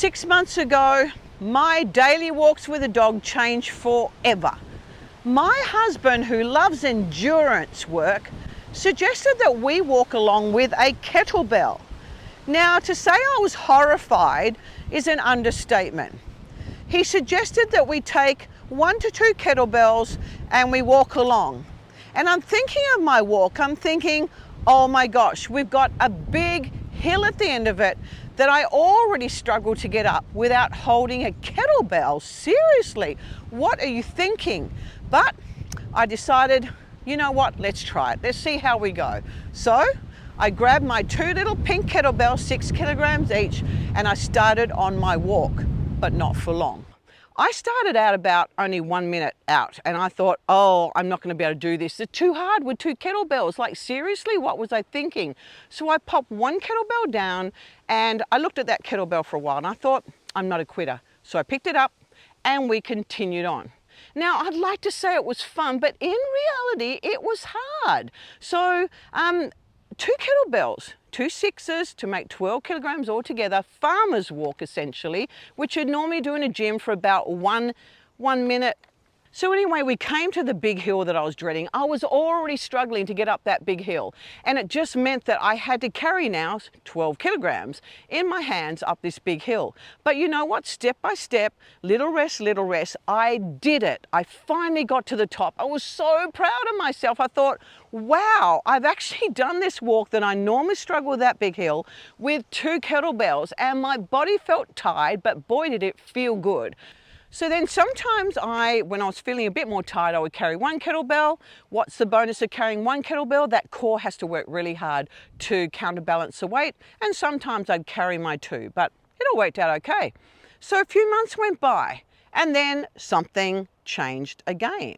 6 months ago, my daily walks with a dog changed forever. My husband, who loves endurance work, suggested that we walk along with a kettlebell. Now, to say I was horrified is an understatement. He suggested that we take 1 to 2 kettlebells and we walk along. And I'm thinking of my walk, I'm thinking, oh my gosh, we've got a big hill at the end of it that I already struggle to get up without holding a kettlebell. Seriously, what are you thinking? But I decided, you know what, let's try it. Let's see how we go. So I grabbed my 2 little pink kettlebells, 6 kilograms each, and I started on my walk, but not for long. I started out about only 1 minute out and I thought, oh, I'm not going to be able to do this. It's too hard with 2 kettlebells. Like, seriously, what was I thinking? So I popped 1 kettlebell down and I looked at that kettlebell for a while and I thought, I'm not a quitter. So I picked it up and we continued on. Now, I'd like to say it was fun, but in reality, it was hard. So 2 kettlebells, 2 6s to make 12 kilograms altogether, farmer's walk essentially, which you'd normally do in a gym for about one minute. So anyway, we came to the big hill that I was dreading. I was already struggling to get up that big hill, and it just meant that I had to carry now 12 kilograms in my hands up this big hill. But you know what? Step by step, little rest, I did it. I finally got to the top. I was so proud of myself. I thought, wow, I've actually done this walk that I normally struggle with that big hill with 2 kettlebells, and my body felt tired, but boy, did it feel good. So then sometimes when I was feeling a bit more tired, I would carry 1 kettlebell. What's the bonus of carrying 1 kettlebell? That core has to work really hard to counterbalance the weight. And sometimes I'd carry my 2, but it all worked out okay. So a few months went by and then something changed again.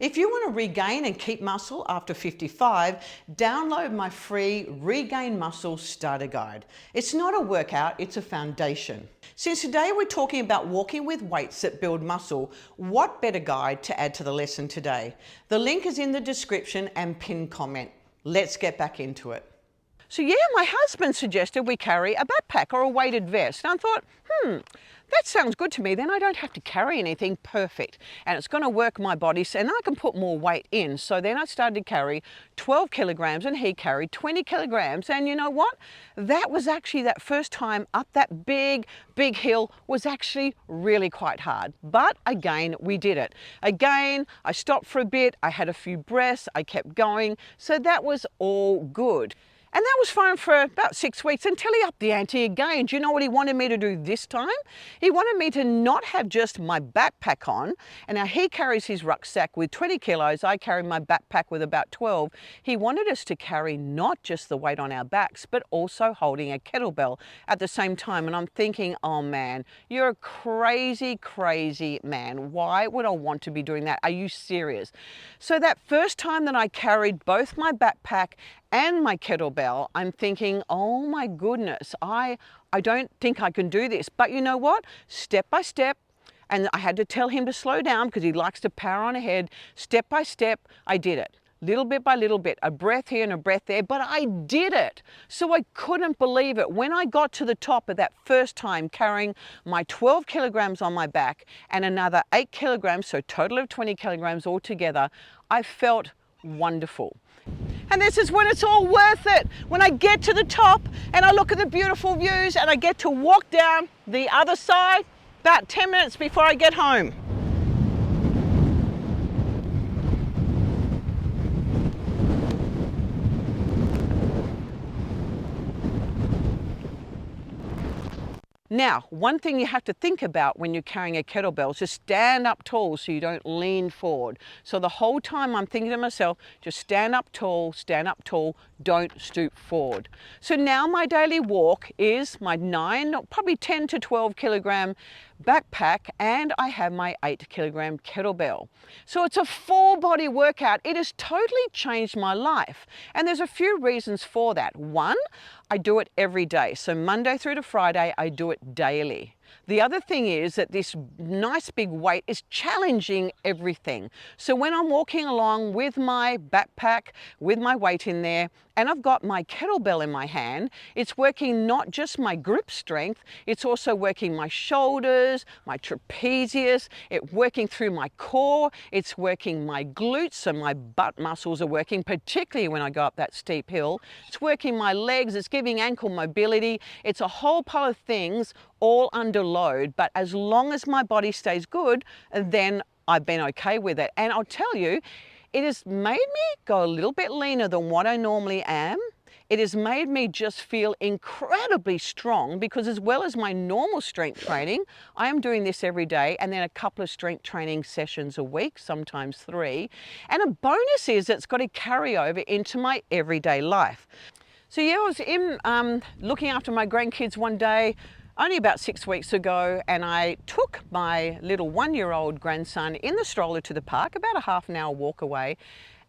If you want to regain and keep muscle after 55, download my free Regain Muscle Starter Guide. It's not a workout, it's a foundation. Since today we're talking about walking with weights that build muscle, what better guide to add to the lesson today? The link is in the description and pinned comment. Let's get back into it. So yeah, my husband suggested we carry a backpack or a weighted vest. And I thought, that sounds good to me. Then I don't have to carry anything. Perfect. And it's going to work my body and I can put more weight in. So then I started to carry 12 kilograms and he carried 20 kilograms. And you know what? That was actually that first time up that big hill was actually really quite hard. But again, we did it. Again, I stopped for a bit. I had a few breaths. I kept going. So that was all good. And that was fine for about 6 weeks until he upped the ante again. Do you know what he wanted me to do this time? He wanted me to not have just my backpack on. And now he carries his rucksack with 20 kilos. I carry my backpack with about 12. He wanted us to carry not just the weight on our backs, but also holding a kettlebell at the same time. And I'm thinking, oh man, you're a crazy, crazy man. Why would I want to be doing that? Are you serious? So that first time that I carried both my backpack and my kettlebell, I'm thinking, oh my goodness, I don't think I can do this. But you know what? Step by step, and I had to tell him to slow down because he likes to power on ahead. Step by step, I did it. Little bit by little bit, a breath here and a breath there, but I did it. So I couldn't believe it. When I got to the top of that first time carrying my 12 kilograms on my back and another 8 kilograms, so total of 20 kilograms altogether, I felt wonderful. And this is when it's all worth it. When I get to the top and I look at the beautiful views and I get to walk down the other side about 10 minutes before I get home. Now, one thing you have to think about when you're carrying a kettlebell is to stand up tall so you don't lean forward. So the whole time I'm thinking to myself, just stand up tall, don't stoop forward. So now my daily walk is my 9, probably 10 to 12 kilogram backpack, and I have my 8 kilogram kettlebell. So it's a full body workout. It has totally changed my life. And there's a few reasons for that. One, I do it every day. So Monday through to Friday, I do it daily. The other thing is that this nice big weight is challenging everything. So when I'm walking along with my backpack, with my weight in there, and I've got my kettlebell in my hand, it's working not just my grip strength, it's also working my shoulders, my trapezius, it's working through my core, it's working my glutes, so my butt muscles are working, particularly when I go up that steep hill. It's working my legs, it's giving ankle mobility. It's a whole pile of things all under load, but as long as my body stays good, then I've been okay with it. And I'll tell you, it has made me go a little bit leaner than what I normally am. It has made me just feel incredibly strong because as well as my normal strength training, I am doing this every day and then a couple of strength training sessions a week, sometimes 3. And a bonus is it's got to carry over into my everyday life. So yeah, I was in looking after my grandkids one day, only about 6 weeks ago, and I took my little 1-year-old grandson in the stroller to the park, about a half an hour walk away,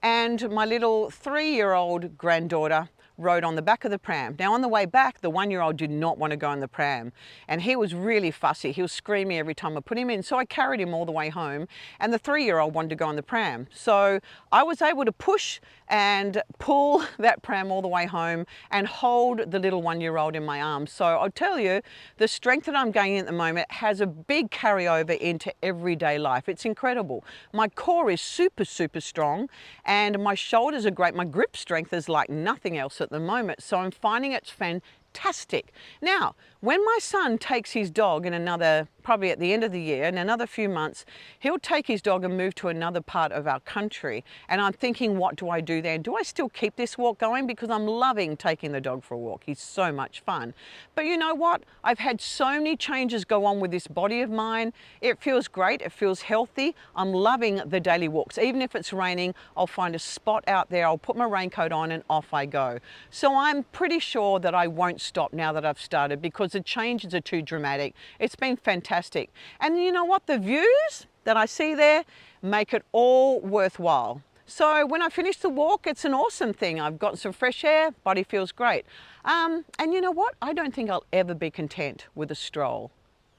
and my little 3-year-old granddaughter rode on the back of the pram. Now on the way back, the 1-year-old did not want to go in the pram and he was really fussy. He was screaming every time I put him in. So I carried him all the way home and the 3-year-old wanted to go in the pram. So I was able to push and pull that pram all the way home and hold the little 1-year-old in my arms. So I'll tell you, the strength that I'm gaining at the moment has a big carryover into everyday life. It's incredible. My core is super, super strong and my shoulders are great. My grip strength is like nothing else at the moment. So I'm finding it's fantastic. Now, when my son takes his dog in another, probably at the end of the year, in another few months, he'll take his dog and move to another part of our country. And I'm thinking, what do I do then? Do I still keep this walk going? Because I'm loving taking the dog for a walk. He's so much fun. But you know what? I've had so many changes go on with this body of mine. It feels great. It feels healthy. I'm loving the daily walks. Even if it's raining, I'll find a spot out there. I'll put my raincoat on and off I go. So I'm pretty sure that I won't stop now that I've started because the changes are too dramatic. It's been fantastic. And you know what? The views that I see there make it all worthwhile. So when I finish the walk, it's an awesome thing. I've got some fresh air, body feels great. And you know what? I don't think I'll ever be content with a stroll,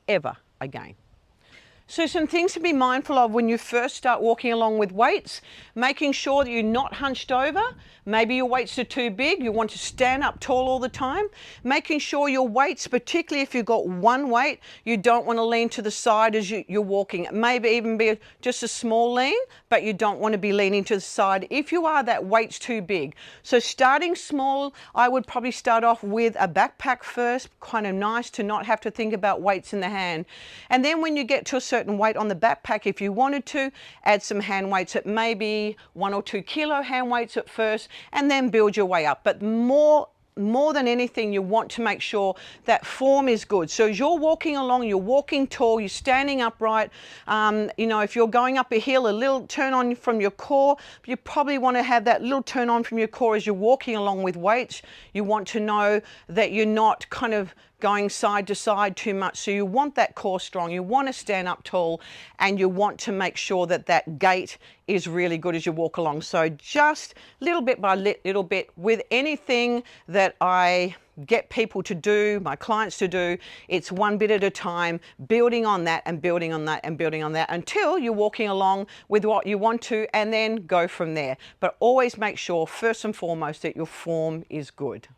ever again. So some things to be mindful of when you first start walking along with weights, making sure that you're not hunched over. Maybe your weights are too big, you want to stand up tall all the time. Making sure your weights, particularly if you've got one weight, you don't want to lean to the side as you're walking. It may even be just a small lean, but you don't want to be leaning to the side. If you are, that weight's too big. So starting small, I would probably start off with a backpack first, kind of nice to not have to think about weights in the hand. And then when you get to a certain weight on the backpack, if you wanted to, add some hand weights at maybe 1 or 2 kilo hand weights at first, and then build your way up. But more than anything, you want to make sure that form is good. So as you're walking along, you're walking tall, you're standing upright. You know, if you're going up a hill, a little turn on from your core, you probably want to have that little turn on from your core as you're walking along with weights. You want to know that you're not kind of going side to side too much. So you want that core strong, you want to stand up tall, and you want to make sure that that gait is really good as you walk along. So just little bit by little bit with anything that I get people to do, my clients to do, it's one bit at a time, building on that and building on that and building on that until you're walking along with what you want to, and then go from there. But always make sure first and foremost that your form is good.